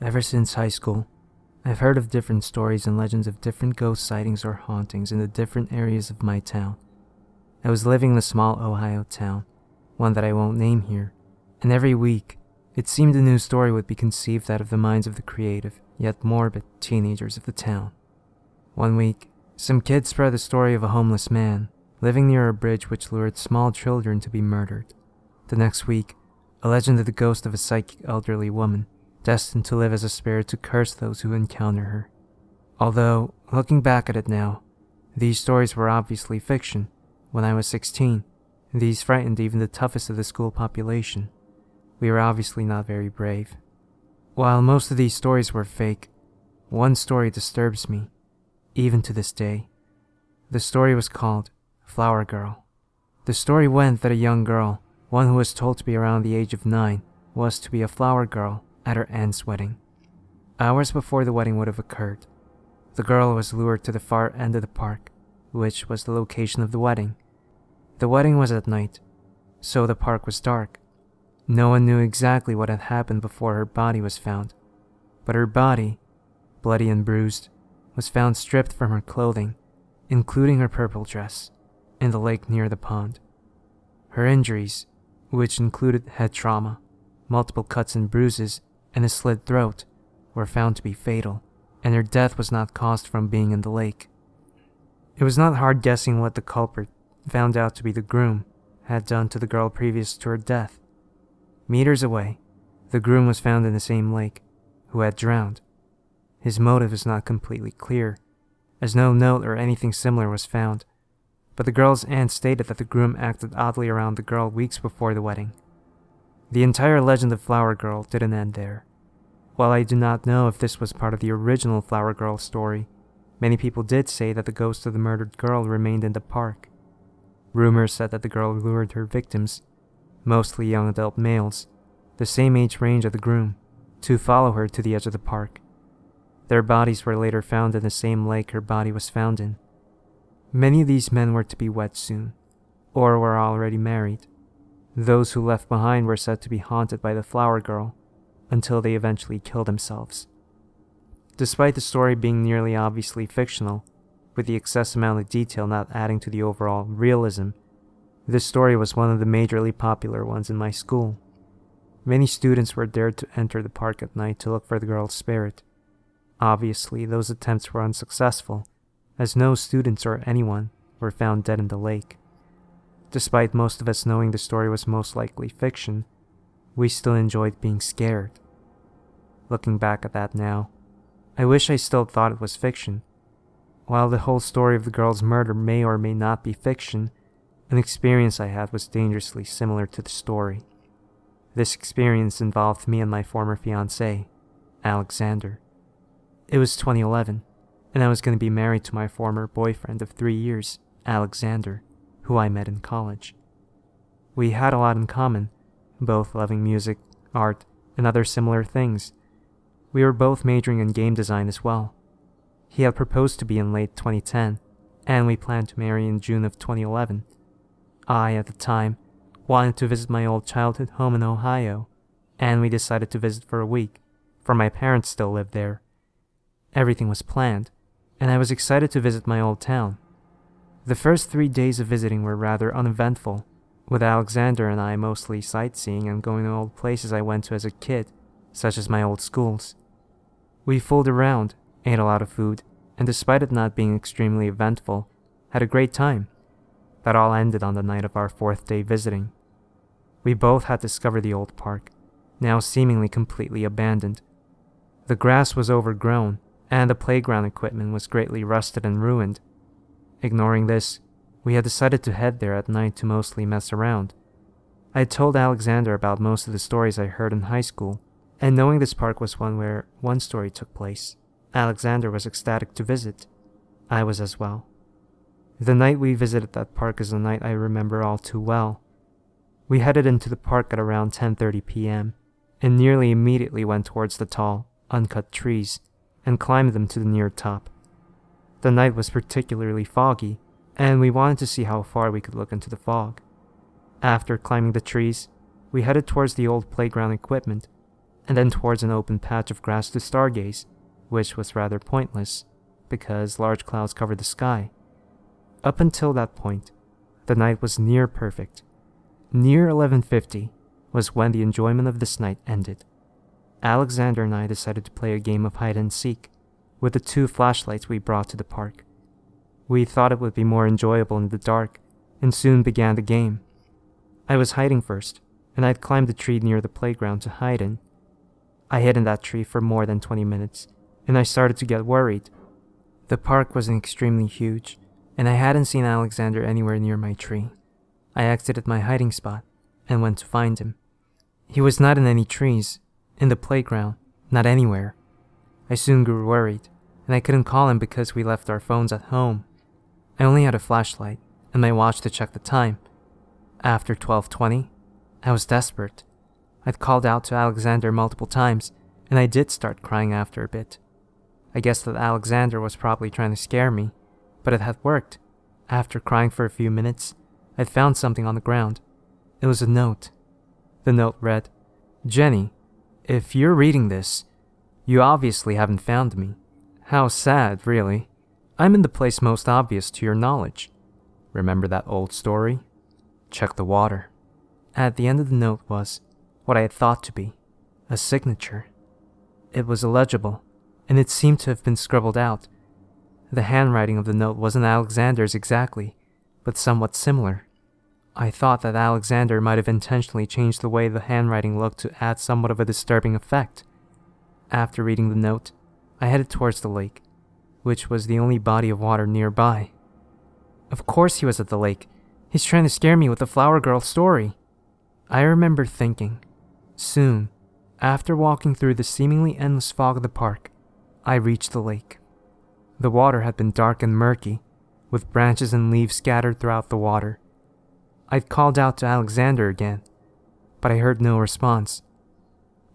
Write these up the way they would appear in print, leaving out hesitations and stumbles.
Ever since high school, I've heard of different stories and legends of different ghost sightings or hauntings in the different areas of my town. I was living in a small Ohio town, one that I won't name here, and every week, it seemed a new story would be conceived out of the minds of the creative, yet morbid, teenagers of the town. One week, some kids spread the story of a homeless man living near a bridge which lured small children to be murdered. The next week, a legend of the ghost of a psychic elderly woman destined to live as a spirit to curse those who encounter her. Although, looking back at it now, these stories were obviously fiction. When I was 16, these frightened even the toughest of the school population. We were obviously not very brave. While most of these stories were fake, one story disturbs me, even to this day. The story was called Flower Girl. The story went that a young girl, one who was told to be around the age of 9, was to be a flower girl at her aunt's wedding. Hours before the wedding would have occurred, the girl was lured to the far end of the park, which was the location of the wedding. The wedding was at night, so the park was dark. No one knew exactly what had happened before her body was found, but her body, bloody and bruised, was found stripped from her clothing, including her purple dress, in the lake near the pond. Her injuries, which included head trauma, multiple cuts and bruises, and a slit throat, were found to be fatal, and her death was not caused from being in the lake. It was not hard guessing what the culprit, found out to be the groom, had done to the girl previous to her death. Meters away, the groom was found in the same lake, who had drowned. His motive is not completely clear, as no note or anything similar was found, but the girl's aunt stated that the groom acted oddly around the girl weeks before the wedding. The entire legend of Flower Girl didn't end there. While I do not know if this was part of the original Flower Girl story, many people did say that the ghost of the murdered girl remained in the park. Rumors said that the girl lured her victims, mostly young adult males, the same age range of the groom, to follow her to the edge of the park. Their bodies were later found in the same lake her body was found in. Many of these men were to be wed soon, or were already married. Those who left behind were said to be haunted by the Flower Girl, until they eventually killed themselves. Despite the story being nearly obviously fictional, with the excess amount of detail not adding to the overall realism, this story was one of the majorly popular ones in my school. Many students were dared to enter the park at night to look for the girl's spirit. Obviously, those attempts were unsuccessful, as no students or anyone were found dead in the lake. Despite most of us knowing the story was most likely fiction, we still enjoyed being scared. Looking back at that now, I wish I still thought it was fiction. While the whole story of the girl's murder may or may not be fiction, an experience I had was dangerously similar to the story. This experience involved me and my former fiancé, Alexander. It was 2011, and I was going to be married to my former boyfriend of 3 years, Alexander, who I met in college. We had a lot in common, both loving music, art, and other similar things. We were both majoring in game design as well. He had proposed to me in late 2010, and we planned to marry in June of 2011. I, at the time, wanted to visit my old childhood home in Ohio, and we decided to visit for a week, for my parents still lived there. Everything was planned, and I was excited to visit my old town. The first 3 days of visiting were rather uneventful, with Alexander and I mostly sightseeing and going to old places I went to as a kid, such as my old schools. We fooled around, ate a lot of food, and despite it not being extremely eventful, had a great time. That all ended on the night of our 4th day visiting. We both had discovered the old park, now seemingly completely abandoned. The grass was overgrown, and the playground equipment was greatly rusted and ruined. Ignoring this, we had decided to head there at night to mostly mess around. I had told Alexander about most of the stories I heard in high school, and knowing this park was one where one story took place, Alexander was ecstatic to visit. I was as well. The night we visited that park is a night I remember all too well. We headed into the park at around 10:30 p.m., and nearly immediately went towards the tall, uncut trees, and climbed them to the near top. The night was particularly foggy, and we wanted to see how far we could look into the fog. After climbing the trees, we headed towards the old playground equipment, and then towards an open patch of grass to stargaze, which was rather pointless, because large clouds covered the sky. Up until that point, the night was near perfect. Near 11:50 was when the enjoyment of this night ended. Alexander and I decided to play a game of hide and seek with the 2 flashlights we brought to the park. We thought it would be more enjoyable in the dark, and soon began the game. I was hiding first, and I'd climbed a tree near the playground to hide in. I hid in that tree for more than 20 minutes, and I started to get worried. The park wasn't extremely huge, and I hadn't seen Alexander anywhere near my tree. I exited my hiding spot and went to find him. He was not in any trees, in the playground, not anywhere. I soon grew worried, and I couldn't call him because we left our phones at home. I only had a flashlight and my watch to check the time. After 12:20, I was desperate. I'd called out to Alexander multiple times, and I did start crying after a bit. I guessed that Alexander was probably trying to scare me, but it had worked. After crying for a few minutes, I'd found something on the ground. It was a note. The note read, "Jenny, if you're reading this, you obviously haven't found me. How sad, really. I'm in the place most obvious to your knowledge. Remember that old story? Check the water." At the end of the note was what I had thought to be a signature. It was illegible, and it seemed to have been scribbled out. The handwriting of the note wasn't Alexander's exactly, but somewhat similar. I thought that Alexander might have intentionally changed the way the handwriting looked to add somewhat of a disturbing effect. After reading the note, I headed towards the lake, which was the only body of water nearby. Of course he was at the lake. He's trying to scare me with the flower girl story. I remember thinking. Soon, after walking through the seemingly endless fog of the park, I reached the lake. The water had been dark and murky, with branches and leaves scattered throughout the water. I'd called out to Alexander again, but I heard no response.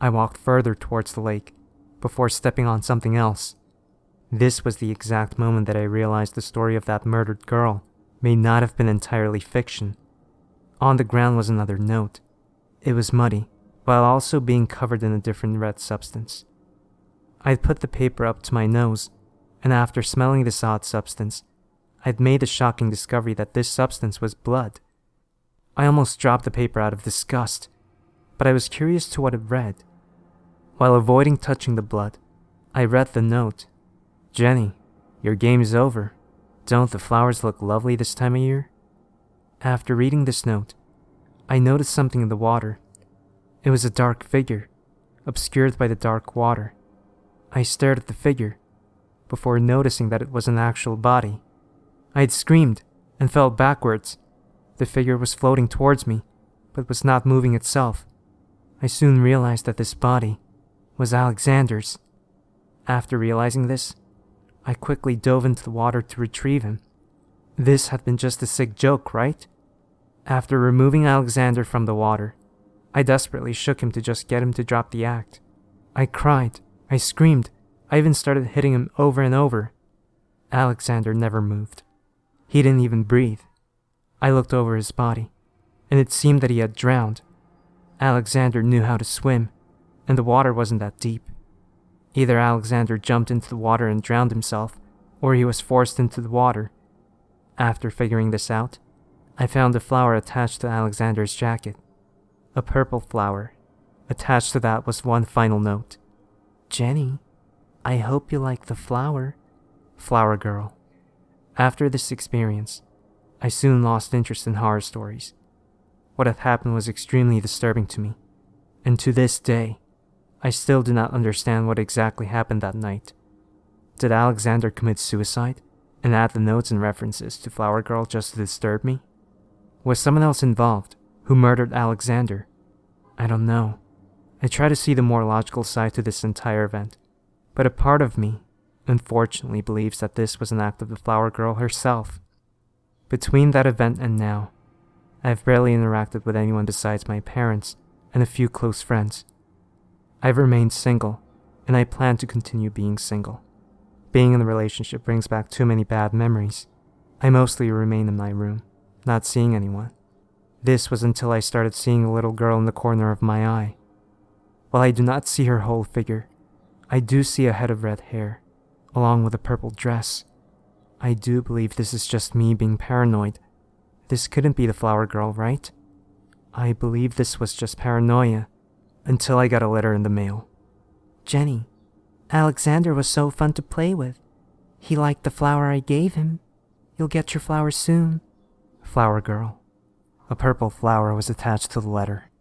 I walked further towards the lake, before stepping on something else. This was the exact moment that I realized the story of that murdered girl may not have been entirely fiction. On the ground was another note. It was muddy, while also being covered in a different red substance. I'd put the paper up to my nose, and after smelling this odd substance, I'd made the shocking discovery that this substance was blood. I almost dropped the paper out of disgust, but I was curious to what it read. While avoiding touching the blood, I read the note. "Jenny, your game is over. Don't the flowers look lovely this time of year?" After reading this note, I noticed something in the water. It was a dark figure, obscured by the dark water. I stared at the figure, before noticing that it was an actual body. I had screamed and fell backwards. The figure was floating towards me, but was not moving itself. I soon realized that this body was Alexander's. After realizing this, I quickly dove into the water to retrieve him. This had been just a sick joke, right? After removing Alexander from the water, I desperately shook him to just get him to drop the act. I cried, I screamed, I even started hitting him over and over. Alexander never moved. He didn't even breathe. I looked over his body, and it seemed that he had drowned. Alexander knew how to swim, and the water wasn't that deep. Either Alexander jumped into the water and drowned himself, or he was forced into the water. After figuring this out, I found a flower attached to Alexander's jacket. A purple flower. Attached to that was one final note. "Jenny, I hope you like the flower. Flower girl." After this experience, I soon lost interest in horror stories. What had happened was extremely disturbing to me, and to this day, I still do not understand what exactly happened that night. Did Alexander commit suicide and add the notes and references to Flower Girl just to disturb me? Was someone else involved who murdered Alexander? I don't know. I try to see the more logical side to this entire event, but a part of me, unfortunately, believes that this was an act of the Flower Girl herself. Between that event and now, I have barely interacted with anyone besides my parents and a few close friends. I've remained single, and I plan to continue being single. Being in a relationship brings back too many bad memories. I mostly remain in my room, not seeing anyone. This was until I started seeing a little girl in the corner of my eye. While I do not see her whole figure, I do see a head of red hair, along with a purple dress. I do believe this is just me being paranoid. This couldn't be the flower girl, right? I believe this was just paranoia, until I got a letter in the mail. Jenny, Alexander was so fun to play with. He liked the flower I gave him. You'll get your flowers soon. Flower girl. A purple flower was attached to the letter.